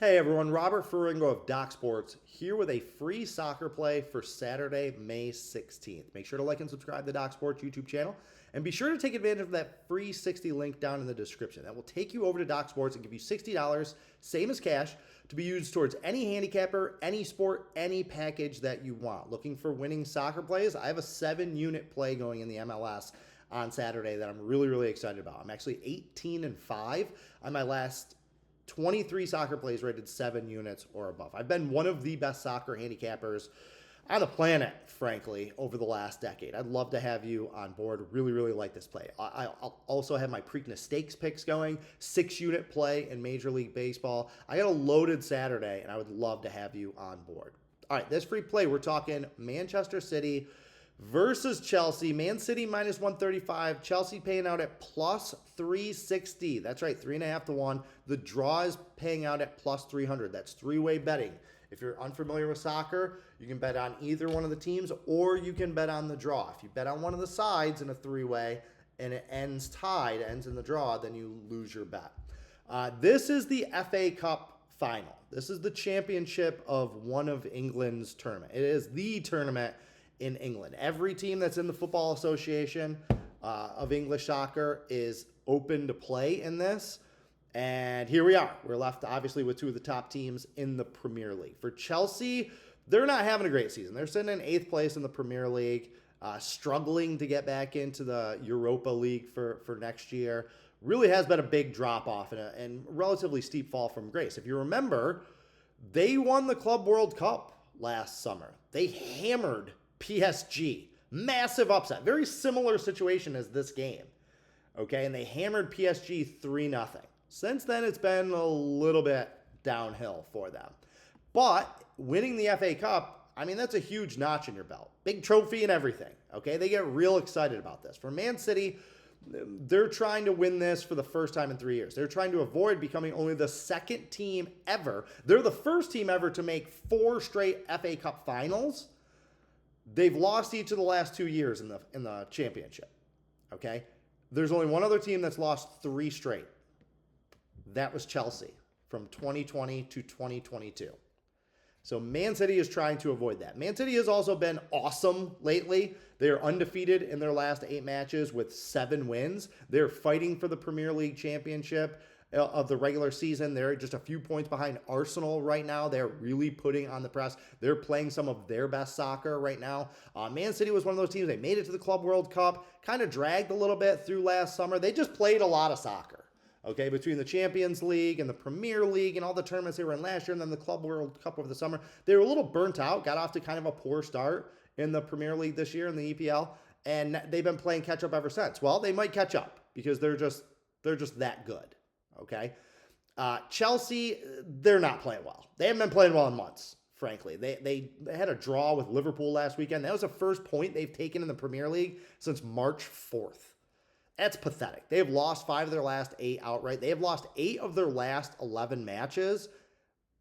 Hey everyone, Robert Ferringo of Doc Sports here with a free soccer play for Saturday, May 16th. Make sure to like and subscribe to the Doc Sports YouTube channel and be sure to take advantage of that free 60 link down in the description. That will take you over to Doc Sports and give you $60, same as cash, to be used towards any handicapper, any sport, any package that you want. Looking for winning soccer plays? I have a 7-unit play going in the MLS on Saturday that I'm really excited about. I'm actually 18-5 on my last 23 soccer plays rated 7 units or above. I've been one of the best soccer handicappers on the planet, frankly, over the last decade. I'd love to have you on board. Really like this play. I'll also have my Preakness Stakes picks going, 6-unit play in Major League Baseball. I got a loaded Saturday, and I would love to have you on board. All right, this free play, we're talking Manchester City versus Chelsea. Man City minus 135. Chelsea paying out at plus 360. That's right, 3.5 to 1. The draw is paying out at plus 300. That's three-way betting. If you're unfamiliar with soccer, you can bet on either one of the teams, or you can bet on the draw. If you bet on one of the sides in a three-way and it ends tied, ends in the draw, then you lose your bet. This is the FA Cup final. This is the championship of one of England's tournament. It is the tournament in England. Every team that's in the Football Association of English Soccer is open to play in this. And here we are. We're left, obviously, with two of the top teams in the Premier League. For Chelsea, they're not having a great season. They're sitting in 8th place in the Premier League, struggling to get back into the Europa League for next year. Really has been a big drop-off and relatively steep fall from grace. If you remember, they won the Club World Cup last summer. They hammered PSG. Massive upset. Very similar situation as this game. Okay, and they hammered PSG 3-0. Since then, it's been a little bit downhill for them. But winning the FA Cup, I mean, that's a huge notch in your belt. Big trophy and everything. Okay, they get real excited about this. For Man City, they're trying to win this for the first time in 3 years. They're trying to avoid becoming only the second team ever. They're the first team ever to make 4 straight FA Cup finals. They've lost each of the last 2 years in the championship. Okay? There's only one other team that's lost 3 straight. That was Chelsea from 2020 to 2022. So Man City is trying to avoid that. Man City has also been awesome lately. They are undefeated in their last 8 matches with 7 wins. They're fighting for the Premier League championship of the regular season. They're just a few points behind Arsenal right now. They're really putting on the press. They're playing some of their best soccer right now. Man City was one of those teams. They made it to the Club World Cup, kind of dragged a little bit through last summer. They just played a lot of soccer. Okay, between the Champions League and the Premier League and all the tournaments they were in last year and then the Club World Cup over the summer, they were a little burnt out, got off to kind of a poor start in the Premier League this year in the EPL, and they've been playing catch up ever since. Well, they might catch up because they're just that good. Okay, Chelsea, they're not playing well. They haven't been playing well in months, frankly. They had a draw with Liverpool last weekend. That was the first point they've taken in the Premier League since March 4th. That's pathetic. They have lost 5 of their last 8 outright. They have lost 8 of their last 11 matches.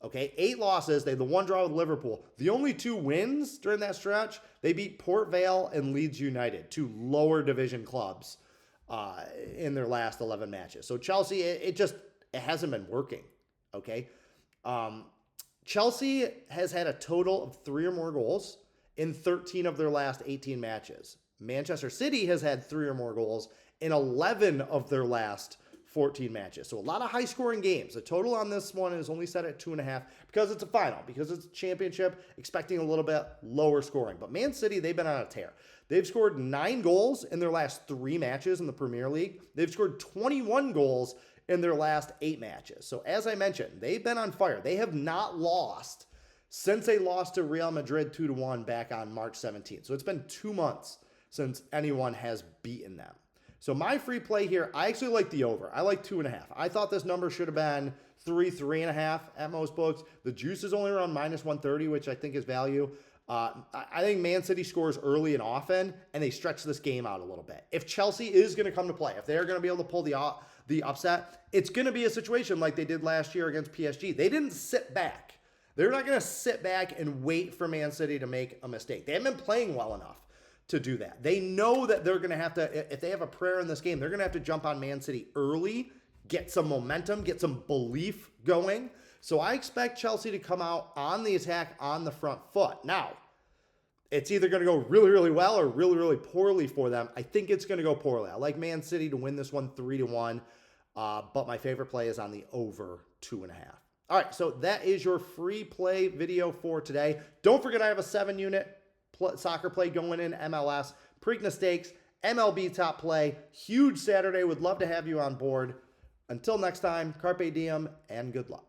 Okay, 8 losses. They had the 1 draw with Liverpool. The only 2 wins during that stretch, they beat Port Vale and Leeds United, 2 lower division clubs in their last 11 matches. So Chelsea, it hasn't been working. Okay, Chelsea has had a total of 3 or more goals in 13 of their last 18 matches. Manchester City has had 3 or more goals in 11 of their last 14 matches. So a lot of high-scoring games. The total on this one is only set at 2.5 because it's a final, because it's a championship, expecting a little bit lower scoring. But Man City, they've been on a tear. They've scored 9 goals in their last 3 matches in the Premier League. They've scored 21 goals in their last 8 matches. So as I mentioned, they've been on fire. They have not lost since they lost to Real Madrid 2-1 back on March 17th. So it's been 2 months since anyone has beaten them. So my free play here, I actually like the over. I like 2.5. I thought this number should have been 3.5 at most books. The juice is only around minus 130, which I think is value. I think Man City scores early and often, and they stretch this game out a little bit. If Chelsea is going to come to play, if they're going to be able to pull the upset, it's going to be a situation like they did last year against PSG. They didn't sit back. They're not going to sit back and wait for Man City to make a mistake. They haven't been playing well enough to do that. They know that they're going to have to, if they have a prayer in this game, they're going to have to jump on Man City early, get some momentum, get some belief going. So I expect Chelsea to come out on the attack on the front foot. Now, it's either going to go really, really well or really, really poorly for them. I think it's going to go poorly. I like Man City to win this one 3-1, but my favorite play is on the over 2.5. All right, so that is your free play video for today. Don't forget I have a 7-unit soccer play going in MLS, Preakness Stakes, MLB Top Play. Huge Saturday. Would love to have you on board. Until next time, carpe diem and good luck.